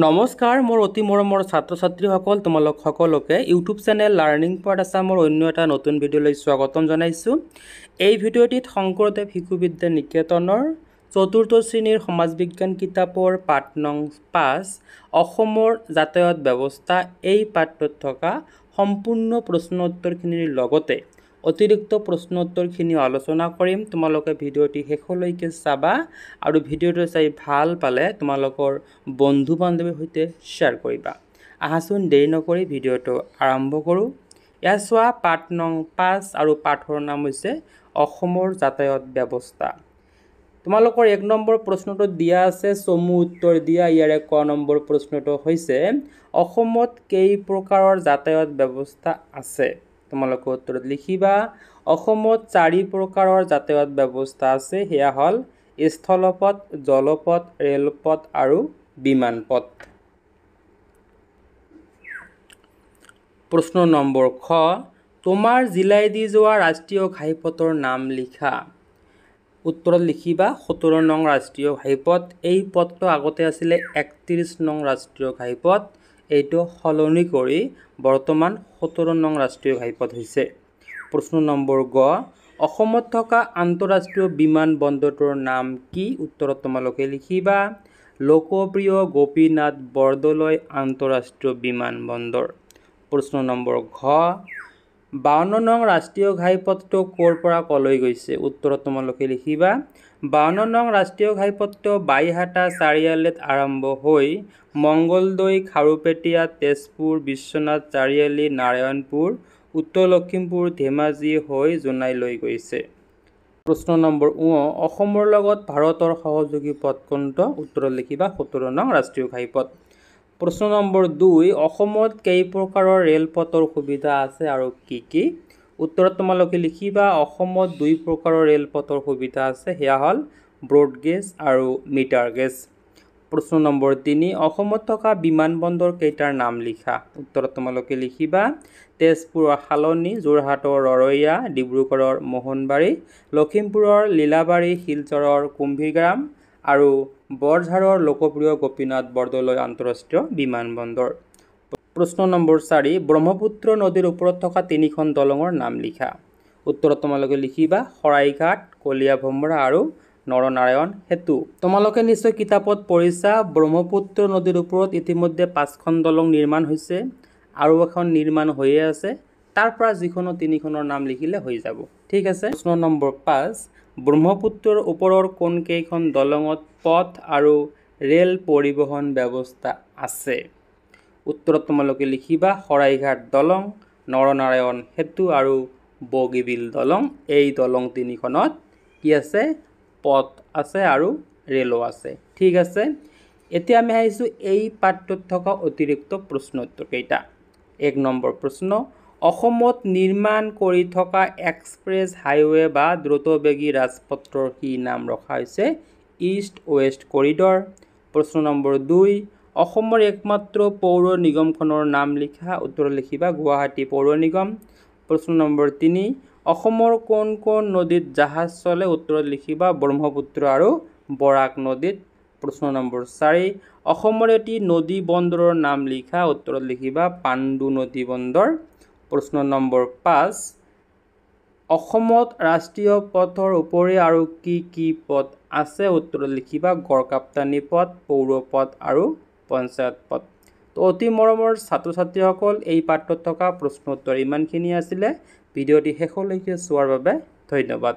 নমস্কাৰ মোৰ অতি মৰমৰ ছাত্ৰ ছাত্ৰীসকল তোমালোক সকলোকে ইউটিউব চেনেল লাৰ্ণিং পইণ্ট আছামৰ অন্য এটা নতুন ভিডিঅ'লৈ স্বাগতম জনাইছোঁ। এই ভিডিঅ'টিত শংকৰদেৱ শিশু বিদ্যা নিকেতনৰ চতুৰ্থ শ্ৰেণীৰ সমাজ বিজ্ঞান কিতাপৰ পাঠ নং 5 অসমৰ যাতায়াত ব্যৱস্থা এই পাঠটোত থকা সম্পূৰ্ণ প্ৰশ্ন উত্তৰখিনিৰ লগতে অতিৰিক্ত প্ৰশ্ন উত্তৰখিনি আলোচনা কৰিম। তোমালোকে ভিডিঅ'টি শেষলৈকে চাবা আৰু ভিডিঅ'টো চাই ভাল পালে তোমালোকৰ বন্ধু বান্ধৱীৰ সৈতে শ্বেয়াৰ কৰিবা। আহাচোন দেৰি নকৰি ভিডিঅ'টো আৰম্ভ কৰোঁ। ইয়াত চোৱা পাঠ নং 5 আৰু পাঠৰ নাম হৈছে অসমৰ যাতায়াত ব্যৱস্থা। তোমালোকৰ 1 নম্বৰ প্ৰশ্নটো দিয়া আছে চমু উত্তৰ দিয়া। ইয়াৰে ক নম্বৰ প্ৰশ্নটো হৈছে অসমত কেই প্ৰকাৰৰ যাতায়াত ব্যৱস্থা আছে? তোমালোকে উত্তৰত লিখিবা অসমত 4 প্ৰকাৰৰ যাতায়াত ব্যৱস্থা আছে। সেয়া হ'ল স্থলপথ, জলপথ, ৰেলপথ আৰু বিমান পথ। প্ৰশ্ন নম্বৰ খ তোমাৰ জিলাইদি যোৱা ৰাষ্ট্ৰীয় ঘাইপথৰ নাম লিখা। উত্তৰত লিখিবা 17 নং ৰাষ্ট্ৰীয় ঘাইপথ। এই পথটো আগতে আছিলে 31 নং ৰাষ্ট্ৰীয় ঘাইপথ। এইটো সলনি কৰি বৰ্তমান 17 নং ৰাষ্ট্ৰীয় ঘাইপথ হৈছে। প্ৰশ্ন নম্বৰ গ অসমত থকা আন্তঃৰাষ্ট্ৰীয় বিমান বন্দৰটোৰ নাম কি? উত্তৰত তোমালোকে লিখিবা লোকপ্ৰিয় গোপীনাথ বৰদলৈ আন্তঃৰাষ্ট্ৰীয় বিমান বন্দৰ। প্ৰশ্ন নম্বৰ ঘ 52 নং ৰাষ্ট্ৰীয় ঘাইপথটো ক'ৰ পৰা কলৈ গৈছে? উত্তৰত তোমালোকে লিখিবা 52 নং ৰাষ্ট্ৰীয় ঘাইপথটো বাইহাটা চাৰিআলিত আৰম্ভ হৈ মংগলদৈ, খাৰুপেটীয়া, তেজপুৰ, বিশ্বনাথ চাৰিআলি, নাৰায়ণপুৰ, উত্তৰ লখিমপুৰ, ধেমাজি হৈ জোনাইলৈ গৈছে। প্ৰশ্ন নম্বৰ উ অসমৰ লগত ভাৰতৰ সহযোগী পথ কোনটো? উত্তৰত লিখিবা 17 নং ৰাষ্ট্ৰীয় ঘাইপথ। প্ৰশ্ন নম্বৰ 2 অসমত কেই প্ৰকাৰৰ ৰেলপথৰ সুবিধা আছে আৰু কি কি? উত্তৰত তোমালোকে লিখিবা অসমত 2 প্ৰকাৰৰ ৰেলপথৰ সুবিধা আছে। সেয়া হ'ল ব্ৰড গেজ আৰু মিটাৰ গেজ। প্ৰশ্ন নম্বৰ 3 অসমত থকা বিমানবন্দৰ কেইটাৰ নাম লিখা। উত্তৰত তোমালোকে লিখিবা তেজপুৰৰ শালনি, যোৰহাটৰ ৰৰৈয়া, ডিব্ৰুগড়ৰ মোহনবাৰী, লখিমপুৰৰ লীলাবাৰী, শিলচৰৰ কুম্ভীগ্ৰাম আৰু বৰঝাৰৰ লোকপ্ৰিয় গোপীনাথ বৰদলৈ আন্তঃৰাষ্ট্ৰীয় বিমানবন্দৰ। প্ৰশ্ন নম্বৰ 4 ব্ৰহ্মপুত্ৰ নদীৰ ওপৰত থকা 3খন দলঙৰ নাম লিখা। উত্তৰত তোমালোকে লিখিবা শৰাইঘাট, কলীয়াভোমৰা আৰু নৰনাৰায়ণ সেতু। তোমালোকে নিশ্চয় কিতাপত পঢ়িছা ব্ৰহ্মপুত্ৰ নদীৰ ওপৰত ইতিমধ্যে 5খন দলং নিৰ্মাণ হৈছে আৰু এখন নিৰ্মাণ হৈয়ে আছে। তাৰ পৰা যিকোনো 3খনৰ নাম লিখিলে হৈ যাব। ঠিক আছে। প্ৰশ্ন নম্বৰ 5 ব্ৰহ্মপুত্ৰৰ ওপৰৰ কোন কেইখন দলঙত পথ আৰু ৰেল পৰিবহণ ব্যৱস্থা আছে? উত্তৰত তোমালোকে লিখিবা শৰাইঘাট দলং, নৰনাৰায়ণ সেতু আৰু বগীবিল দলং। এই দলং 3খনত কি আছে? পথ আছে আৰু ৰেলো আছে। ঠিক আছে। এতিয়া আমি আহিছোঁ এই পাঠটোত থকা অতিৰিক্ত প্ৰশ্ন উত্তৰ কেইটা। 1 নম্বৰ প্ৰশ্ন অসমত নিৰ্মাণ কৰি থকা এক্সপ্ৰেছ হাইৱে বা দ্ৰুতবেগী ৰাজপথৰ কি নাম ৰখা হৈছে? East west corridor. প্ৰশ্ন নম্বৰ 2 অসমৰ একমাত্ৰ পৌৰ নিগমখনৰ নাম লিখা। উত্তৰত লিখিবা গুৱাহাটী পৌৰ নিগম। প্ৰশ্ন নম্বৰ 3 অসমৰ কোন কোন নদীত জাহাজ চলে? উত্তৰত লিখিবা ব্ৰহ্মপুত্ৰ আৰু বৰাক নদীত। প্ৰশ্ন নম্বৰ 4 অসমৰ এটি নদী বন্দৰৰ নাম লিখা। উত্তৰত লিখিবা পাণ্ডু নদী বন্দৰ। প্ৰশ্ন নম্বৰ 5 অসমত ৰাষ্ট্ৰীয় পথৰ উপৰি আৰু কি কি পথ আছে? উত্তৰত লিখিবা গড়কাপ্তানি পথ, পৌৰ পথ আৰু পঞ্চায়ত পথ। তো অতি মৰমৰ ছাত্ৰ ছাত্ৰীসকল এই পাঠটোত থকা প্ৰশ্ন উত্তৰ ইমানখিনি আছিলে। ভিডিঅ'টি শেষলৈকে চোৱাৰ বাবে ধন্যবাদ।